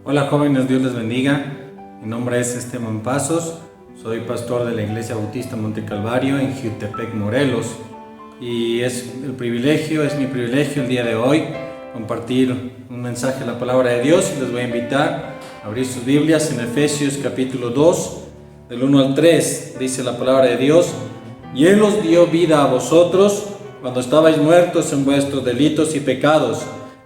Hola jóvenes, Dios les bendiga. Mi nombre es Esteban Pasos, soy pastor de la Iglesia Bautista Monte Calvario en Jiutepec, Morelos. Y es mi privilegio el día de hoy compartir un mensaje de la palabra de Dios. Y les voy a invitar a abrir sus Biblias en Efesios capítulo 2, del 1 al 3. Dice la palabra de Dios: y Él os dio vida a vosotros cuando estabais muertos en vuestros delitos y pecados,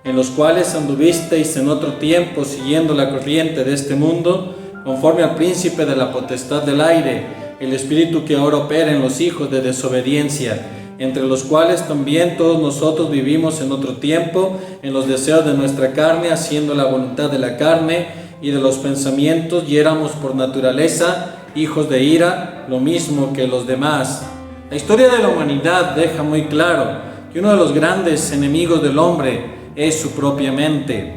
en los cuales anduvisteis en otro tiempo siguiendo la corriente de este mundo, conforme al príncipe de la potestad del aire, el espíritu que ahora opera en los hijos de desobediencia, entre los cuales también todos nosotros vivimos en otro tiempo, en los deseos de nuestra carne, haciendo la voluntad de la carne y de los pensamientos, y éramos por naturaleza hijos de ira, lo mismo que los demás. La historia de la humanidad deja muy claro que uno de los grandes enemigos del hombre es su propia mente.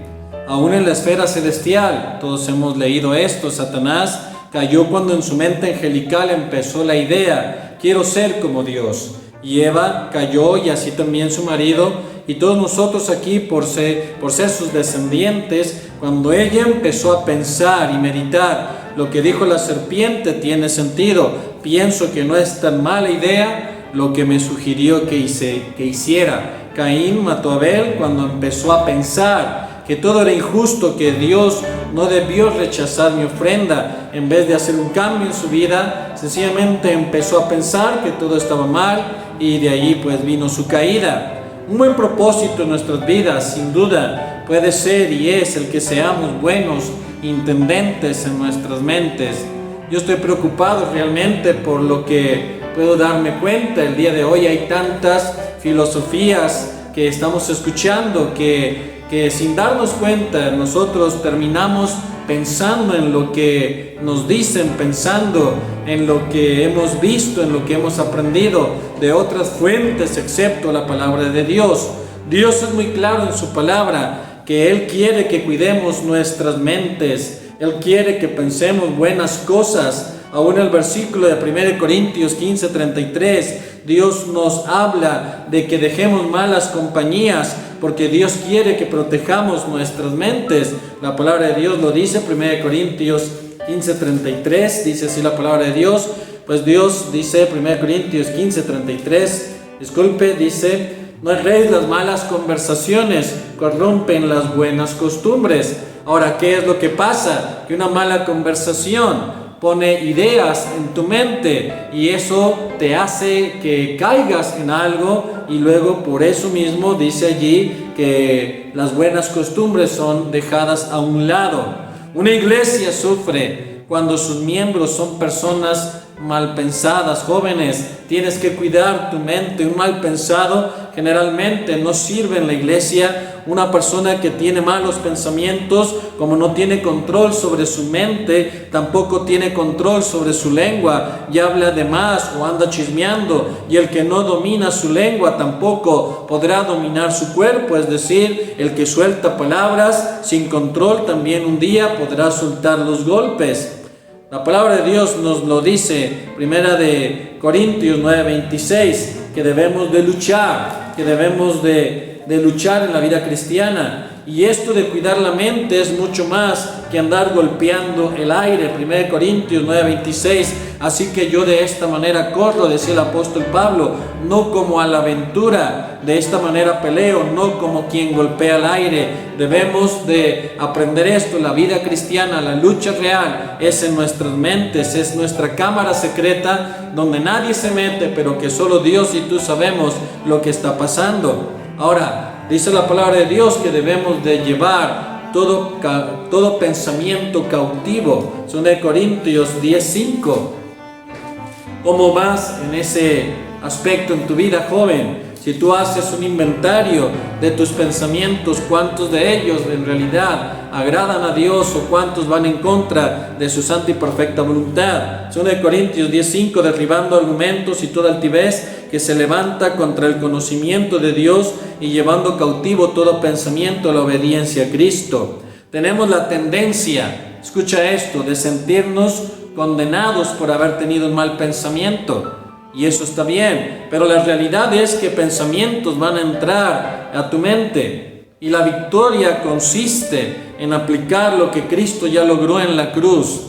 Aún en la esfera celestial, todos hemos leído esto, Satanás cayó cuando en su mente angelical empezó la idea: quiero ser como Dios. Y Eva cayó, y así también su marido, y todos nosotros aquí por ser sus descendientes. Cuando ella empezó a pensar y meditar, lo que dijo la serpiente tiene sentido. Pienso que no es tan mala idea lo que me sugirió que hiciera. Caín mató a Abel cuando empezó a pensar que todo era injusto, que Dios no debió rechazar mi ofrenda. En vez de hacer un cambio en su vida, sencillamente empezó a pensar que todo estaba mal, y de ahí pues vino su caída. Un buen propósito en nuestras vidas, sin duda, puede ser y es el que seamos buenos intendentes en nuestras mentes. Yo estoy preocupado realmente por lo que puedo darme cuenta. El día de hoy hay tantas filosofías que estamos escuchando que sin darnos cuenta nosotros terminamos pensando en lo que nos dicen, pensando en lo que hemos visto, en lo que hemos aprendido de otras fuentes excepto la palabra de Dios. Dios es muy claro en su palabra que Él quiere que cuidemos nuestras mentes. Él quiere que pensemos buenas cosas. Aún el versículo de 1 Corintios 15:33, Dios nos habla de que dejemos malas compañías, porque Dios quiere que protejamos nuestras mentes. La palabra de Dios lo dice, 1 Corintios 15:33, dice así la palabra de Dios. Pues Dios dice, 1 Corintios 15:33, dice: no erréis, las malas conversaciones corrompen las buenas costumbres. Ahora, ¿qué es lo que pasa? Que una mala conversación pone ideas en tu mente, y eso te hace que caigas en algo, y luego por eso mismo dice allí que las buenas costumbres son dejadas a un lado. Una iglesia sufre cuando sus miembros son personas mal pensadas. Jóvenes, tienes que cuidar tu mente. Un mal pensado generalmente no sirve en la iglesia. Una persona que tiene malos pensamientos, como no tiene control sobre su mente, tampoco tiene control sobre su lengua, y habla de más o anda chismeando. Y el que no domina su lengua tampoco podrá dominar su cuerpo. Es decir, el que suelta palabras sin control también un día podrá soltar los golpes. La palabra de Dios nos lo dice, 1 Corintios 9:26, que debemos de luchar, luchar en la vida cristiana. Y esto de cuidar la mente es mucho más que andar golpeando el aire. 1 Corintios 9:26, así que yo de esta manera corro, decía el apóstol Pablo, no como a la aventura, de esta manera peleo, no como quien golpea el aire. Debemos de aprender esto. La vida cristiana, la lucha real es en nuestras mentes, es nuestra cámara secreta donde nadie se mete, pero que solo Dios y tú sabemos lo que está pasando. Ahora, dice la palabra de Dios que debemos de llevar todo pensamiento cautivo. 2 Corintios 10:5. ¿Cómo vas en ese aspecto en tu vida, joven? Si tú haces un inventario de tus pensamientos, ¿cuántos de ellos en realidad agradan a Dios o cuántos van en contra de su santa y perfecta voluntad? 2 Corintios 10:5, derribando argumentos y toda altivez que se levanta contra el conocimiento de Dios y llevando cautivo todo pensamiento a la obediencia a Cristo. Tenemos la tendencia, escucha esto, de sentirnos condenados por haber tenido un mal pensamiento. y eso está bien, pero la realidad es que pensamientos van a entrar a tu mente, y la victoria consiste en aplicar lo que Cristo ya logró en la cruz.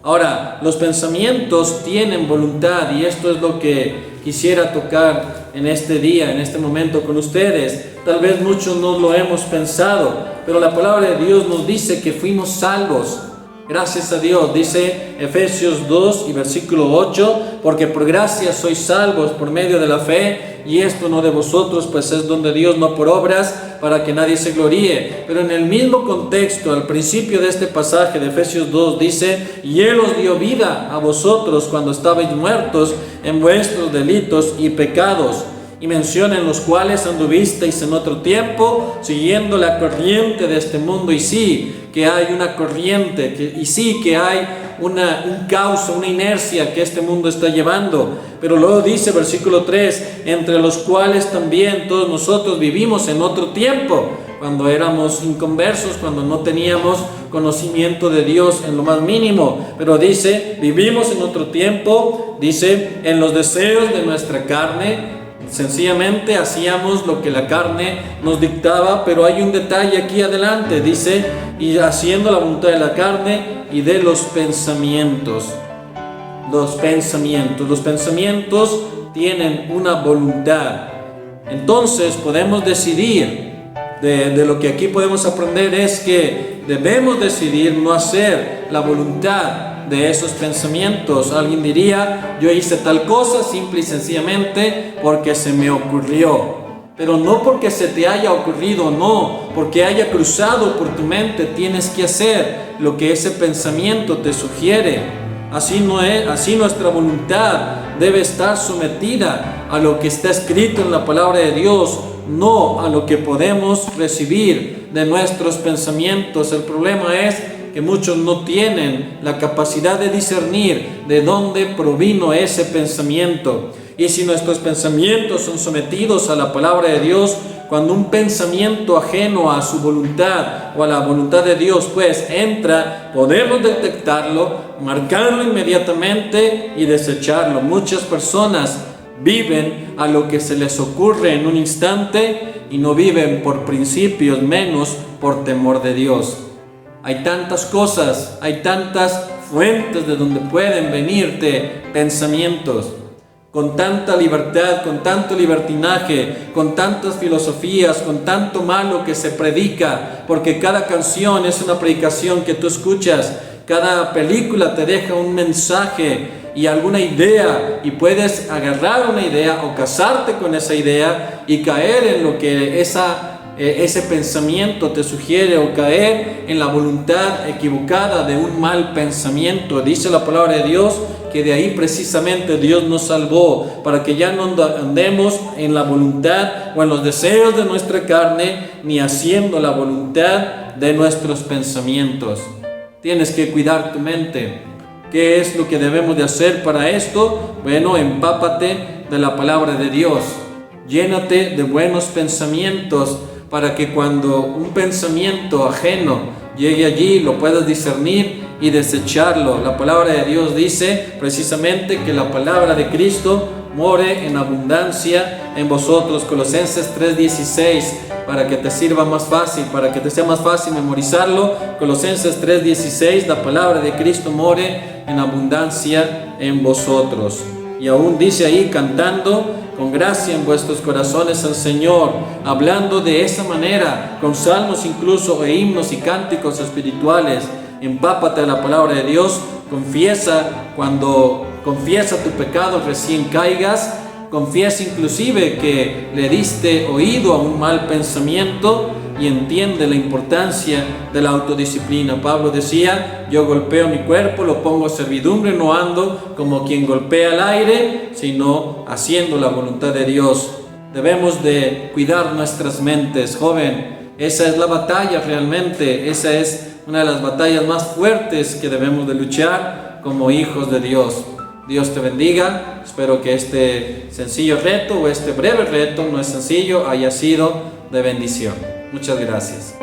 Ahora, los pensamientos tienen voluntad, y esto es lo que quisiera tocar en este día, en este momento con ustedes. Tal vez muchos no lo hemos pensado, pero la palabra de Dios nos dice que fuimos salvos. Gracias a Dios, dice Efesios 2 y versículo 8, porque por gracia sois salvos por medio de la fe, y esto no de vosotros, pues es don de Dios, no por obras, para que nadie se gloríe. Pero en el mismo contexto, al principio de este pasaje de Efesios 2, dice: y Él os dio vida a vosotros cuando estabais muertos en vuestros delitos y pecados, y menciona: en los cuales anduvisteis en otro tiempo, siguiendo la corriente de este mundo. Y sí que hay una corriente, y sí que hay un cauce, una inercia que este mundo está llevando. Pero luego dice, versículo 3, entre los cuales también todos nosotros vivimos en otro tiempo, cuando éramos inconversos, cuando no teníamos conocimiento de Dios en lo más mínimo. Pero dice, vivimos en otro tiempo, dice, en los deseos de nuestra carne. Sencillamente hacíamos lo que la carne nos dictaba, pero hay un detalle aquí adelante, dice, y haciendo la voluntad de la carne y de los pensamientos. Los pensamientos tienen una voluntad. Entonces podemos decidir, de lo que aquí podemos aprender es que debemos decidir no hacer la voluntad de esos pensamientos. Alguien diría: yo hice tal cosa simple y sencillamente porque se me ocurrió. Pero no porque se te haya ocurrido, no, porque haya cruzado por tu mente, tienes que hacer lo que ese pensamiento te sugiere. Así no es, así nuestra voluntad debe estar sometida a lo que está escrito en la palabra de Dios, no a lo que podemos recibir de nuestros pensamientos. El problema es que muchos no tienen la capacidad de discernir de dónde provino ese pensamiento. Y si nuestros pensamientos son sometidos a la palabra de Dios, cuando un pensamiento ajeno a su voluntad o a la voluntad de Dios pues entra, podemos detectarlo, marcarlo inmediatamente y desecharlo. Muchas personas viven a lo que se les ocurre en un instante y no viven por principios, menos por temor de Dios. Hay tantas cosas, hay tantas fuentes de donde pueden venirte pensamientos. Con tanta libertad, con tanto libertinaje, con tantas filosofías, con tanto malo que se predica, porque cada canción es una predicación que tú escuchas, cada película te deja un mensaje y alguna idea, y puedes agarrar una idea o casarte con esa idea y caer en lo que ese pensamiento te sugiere, o caer en la voluntad equivocada de un mal pensamiento. Dice la palabra de Dios que de ahí precisamente Dios nos salvó, para que ya no andemos en la voluntad o en los deseos de nuestra carne, ni haciendo la voluntad de nuestros pensamientos. Tienes que cuidar tu mente. ¿Qué es lo que debemos de hacer para esto? Bueno, empápate de la palabra de Dios. Llénate de buenos pensamientos, para que cuando un pensamiento ajeno llegue allí, lo puedas discernir y desecharlo. La palabra de Dios dice precisamente que la palabra de Cristo more en abundancia en vosotros. Colosenses 3:16, para que te sirva más fácil, para que te sea más fácil memorizarlo. Colosenses 3:16, la palabra de Cristo more en abundancia en vosotros. Y aún dice ahí, cantando con gracia en vuestros corazones al Señor, hablando de esa manera, con salmos incluso, e himnos y cánticos espirituales. Empápate de la palabra de Dios, cuando confiesa tu pecado recién caigas, confiesa inclusive que le diste oído a un mal pensamiento, y entiende la importancia de la autodisciplina. Pablo decía: yo golpeo mi cuerpo, lo pongo a servidumbre, no ando como quien golpea el aire, sino haciendo la voluntad de Dios. Debemos de cuidar nuestras mentes, joven. Esa es la batalla realmente, esa es una de las batallas más fuertes que debemos de luchar como hijos de Dios. Dios te bendiga. Espero que este sencillo reto, o este breve reto, no es sencillo, haya sido de bendición. Muchas gracias.